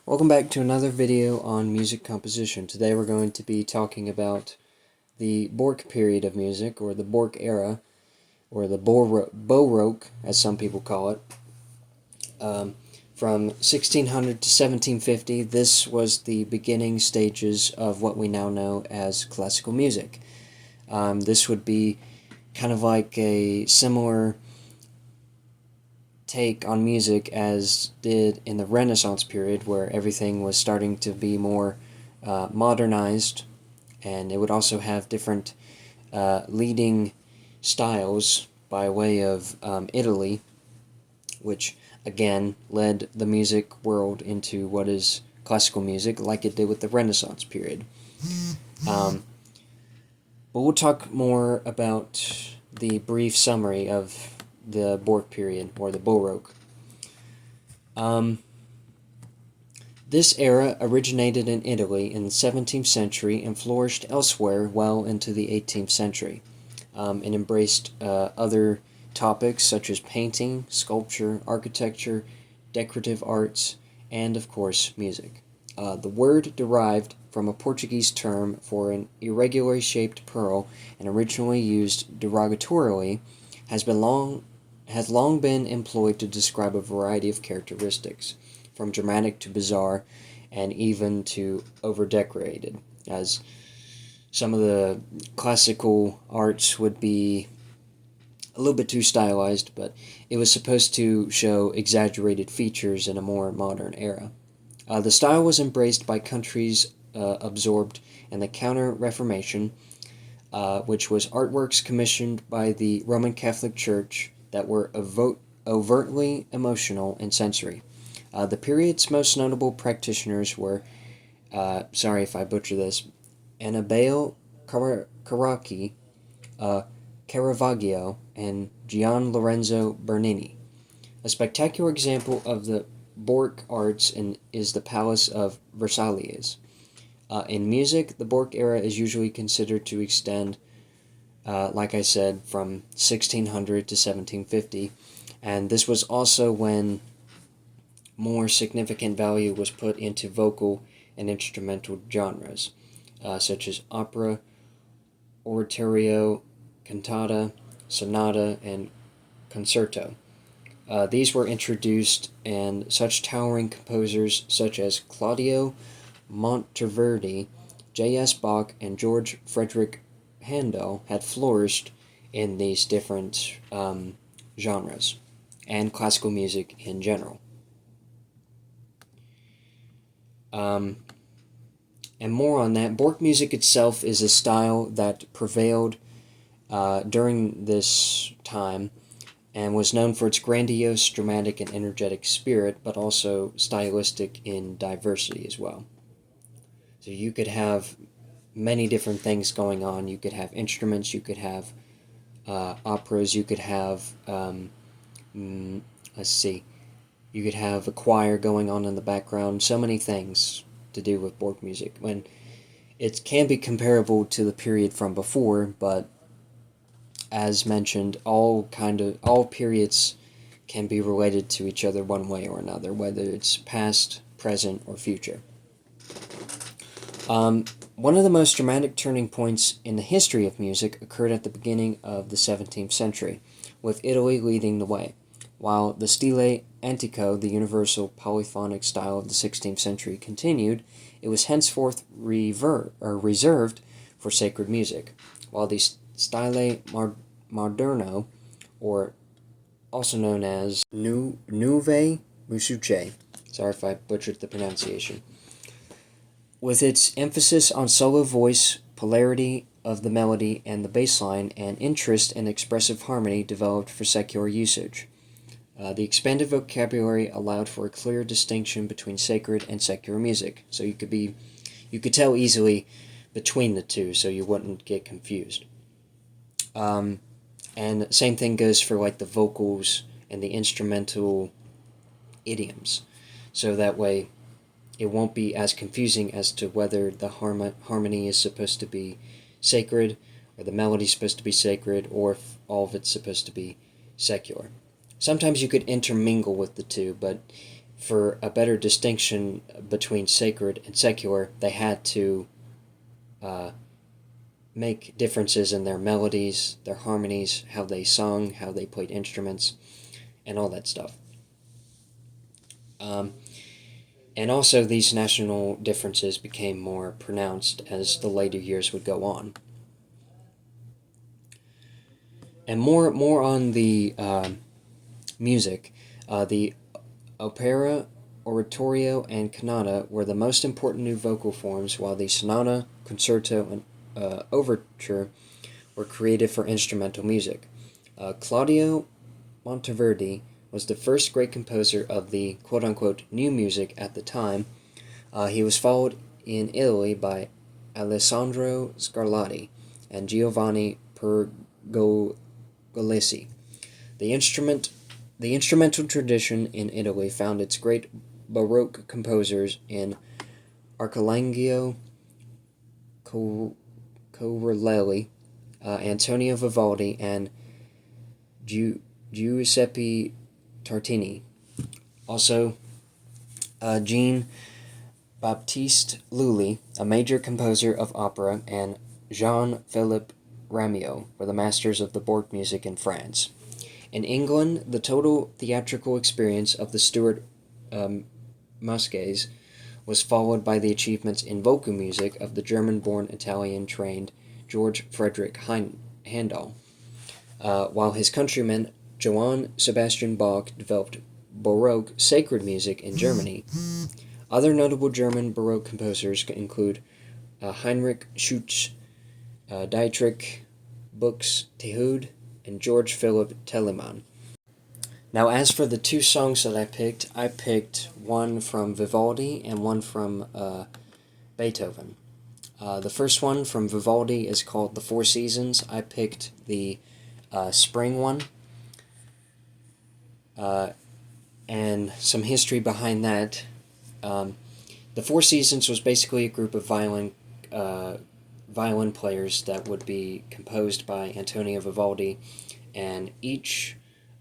Welcome back to another video on music composition. Today we're going to be talking about the Baroque period of music, or the Baroque era, or the Baroque, as some people call it. From 1600 to 1750, this was the beginning stages of what we now know as classical music. This would be kind of like a similar take on music as did in the Renaissance period, where everything was starting to be more modernized, and it would also have different leading styles by way of Italy, which again led the music world into what is classical music, like it did with the Renaissance period. But we'll talk more about the brief summary of the Baroque period, or the Baroque. This era originated in Italy in the 17th century and flourished elsewhere well into the 18th century. It embraced other topics such as painting, sculpture, architecture, decorative arts, and of course music. The word derived from a Portuguese term for an irregularly shaped pearl and originally used derogatorily has long been employed to describe a variety of characteristics, from dramatic to bizarre, and even to over-decorated, as some of the classical arts would be a little bit too stylized, but it was supposed to show exaggerated features in a more modern era. The style was embraced by countries absorbed in the Counter-Reformation, which was artworks commissioned by the Roman Catholic Church that were overtly emotional and sensory. The period's most notable practitioners were, sorry if I butcher this, Annibale Carracci, Caravaggio, and Gian Lorenzo Bernini. A spectacular example of the Baroque arts is the Palace of Versailles. In music, the Baroque era is usually considered to extend, like I said, from 1600 to 1750, and this was also when more significant value was put into vocal and instrumental genres, such as opera, oratorio, cantata, sonata, and concerto. These were introduced, and such towering composers such as Claudio Monteverdi, J.S. Bach, and George Frederick Handel had flourished in these different genres, and classical music in general. And more on that, Baroque music itself is a style that prevailed during this time and was known for its grandiose, dramatic, and energetic spirit, but also stylistic in diversity as well. So you could have many different things going on. You could have instruments, you could have operas, you could have, let's see, you could have a choir going on in the background, so many things to do with Baroque music. When it can be comparable to the period from before, but as mentioned, all periods can be related to each other one way or another, whether it's past, present, or future. One of the most dramatic turning points in the history of music occurred at the beginning of the 17th century, with Italy leading the way. While the stile antico, the universal polyphonic style of the 16th century, continued, it was henceforth reserved for sacred music, while the stile moderno, or also known as Nuove Musiche, sorry if I butchered the pronunciation, with its emphasis on solo voice, polarity of the melody and the bass line, and interest in expressive harmony developed for secular usage. The expanded vocabulary allowed for a clear distinction between sacred and secular music, so you could tell easily between the two, so you wouldn't get confused. And same thing goes for like the vocals and the instrumental idioms, so that way it won't be as confusing as to whether the harmony is supposed to be sacred, or the melody is supposed to be sacred, or if all of it's supposed to be secular. Sometimes you could intermingle with the two, but for a better distinction between sacred and secular, they had to uh, make differences in their melodies, their harmonies, how they sung, how they played instruments, and all that stuff. Um, and also, these national differences became more pronounced as the later years would go on. And more on the music. The opera, oratorio, and cantata were the most important new vocal forms, while the sonata, concerto, and overture were created for instrumental music. Claudio Monteverdi was the first great composer of the quote unquote new music at the time. He was followed in Italy by Alessandro Scarlatti and Giovanni Pergolesi. The instrument the instrumental tradition in Italy found its great Baroque composers in Arcangelo Corelli, Antonio Vivaldi, and Giuseppe Tartini. Also, Jean Baptiste Lully, a major composer of opera, and Jean-Philippe Rameau were the masters of the Baroque music in France. In England, the total theatrical experience of the Stuart Musques was followed by the achievements in vocal music of the German-born Italian-trained George Frederick Handel, while his countryman Johann Sebastian Bach developed Baroque sacred music in Germany. Other notable German Baroque composers include Heinrich Schütz, Dietrich Buxtehude, and George Philipp Telemann. Now, as for the two songs that I picked one from Vivaldi and one from Beethoven. The first one from Vivaldi is called The Four Seasons. I picked the spring one. And some history behind that. The Four Seasons was basically a group of violin players that would be composed by Antonio Vivaldi, and each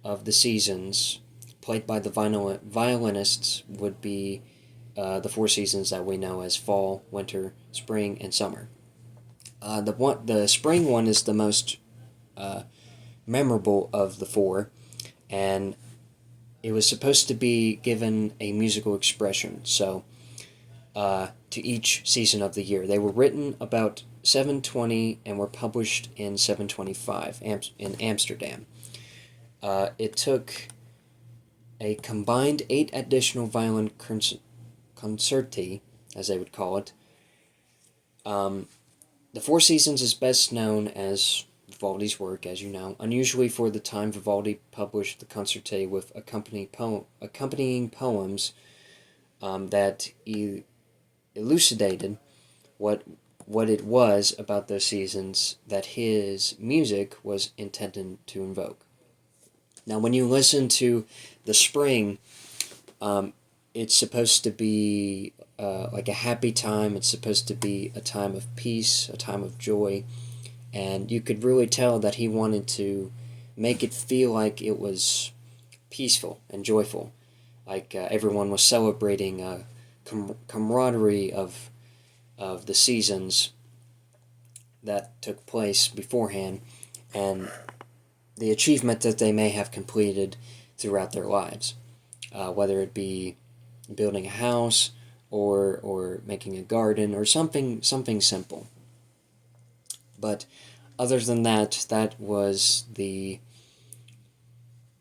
of the seasons played by the violinists would be the four seasons that we know as fall, winter, spring, and summer. The spring one is the most memorable of the four, and it was supposed to be given a musical expression. So to each season of the year, they were written about 720 and were published in 725 in Amsterdam. It took a combined 8 additional violin concerti, as they would call it. The Four Seasons is best known as Vivaldi's work, as you know. Unusually for the time, Vivaldi published the concerti with accompanying poems that elucidated what it was about those seasons that his music was intended to invoke. Now, when you listen to the spring, it's supposed to be like a happy time. It's supposed to be a time of peace, a time of joy, and you could really tell that he wanted to make it feel like it was peaceful and joyful, like everyone was celebrating camaraderie of the seasons that took place beforehand, and the achievement that they may have completed throughout their lives, whether it be building a house or making a garden or something simple. But other than that, that was the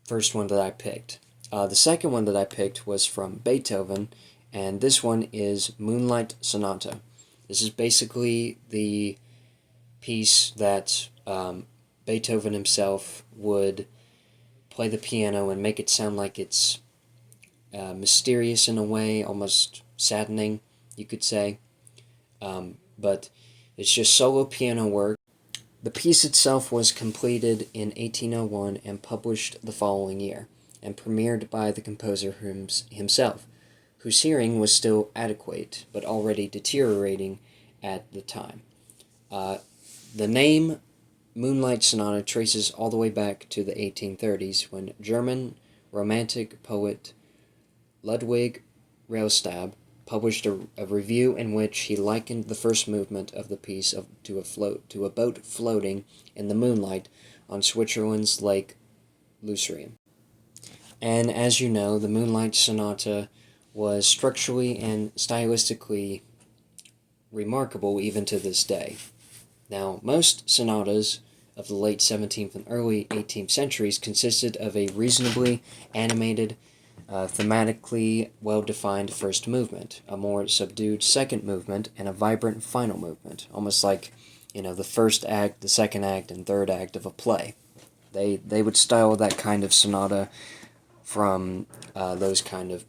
first one that I picked. The second one that I picked was from Beethoven, and this one is Moonlight Sonata. This is basically the piece that Beethoven himself would play the piano and make it sound like it's mysterious in a way, almost saddening, you could say. But it's just solo piano work. The piece itself was completed in 1801 and published the following year, and premiered by the composer himself, whose hearing was still adequate, but already deteriorating at the time. The name Moonlight Sonata traces all the way back to the 1830s, when German Romantic poet Ludwig Rellstab published a review in which he likened the first movement of the piece to a boat floating in the moonlight on Switzerland's Lake Lucerian. And as you know, the Moonlight Sonata was structurally and stylistically remarkable even to this day. Now, most sonatas of the late 17th and early 18th centuries consisted of a reasonably animated, thematically well-defined first movement, a more subdued second movement, and a vibrant final movement, almost like, the first act, the second act, and third act of a play. They would style that kind of sonata from those kind of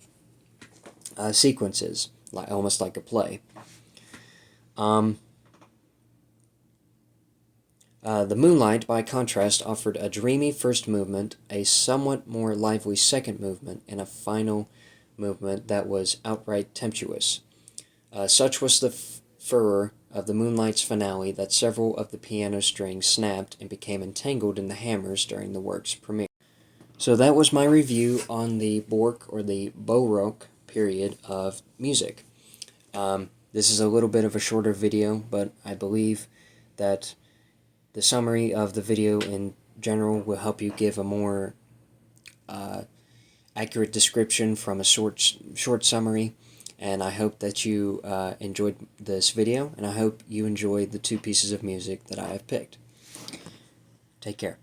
sequences, almost like a play. The Moonlight, by contrast, offered a dreamy first movement, a somewhat more lively second movement, and a final movement that was outright tempestuous. Such was the furor of the Moonlight's finale that several of the piano strings snapped and became entangled in the hammers during the work's premiere. So that was my review on the Baroque or the Baroque period of music. This is a little bit of a shorter video, but I believe that the summary of the video in general will help you give a more accurate description from a short summary, and I hope that you enjoyed this video, and I hope you enjoyed the two pieces of music that I have picked. Take care.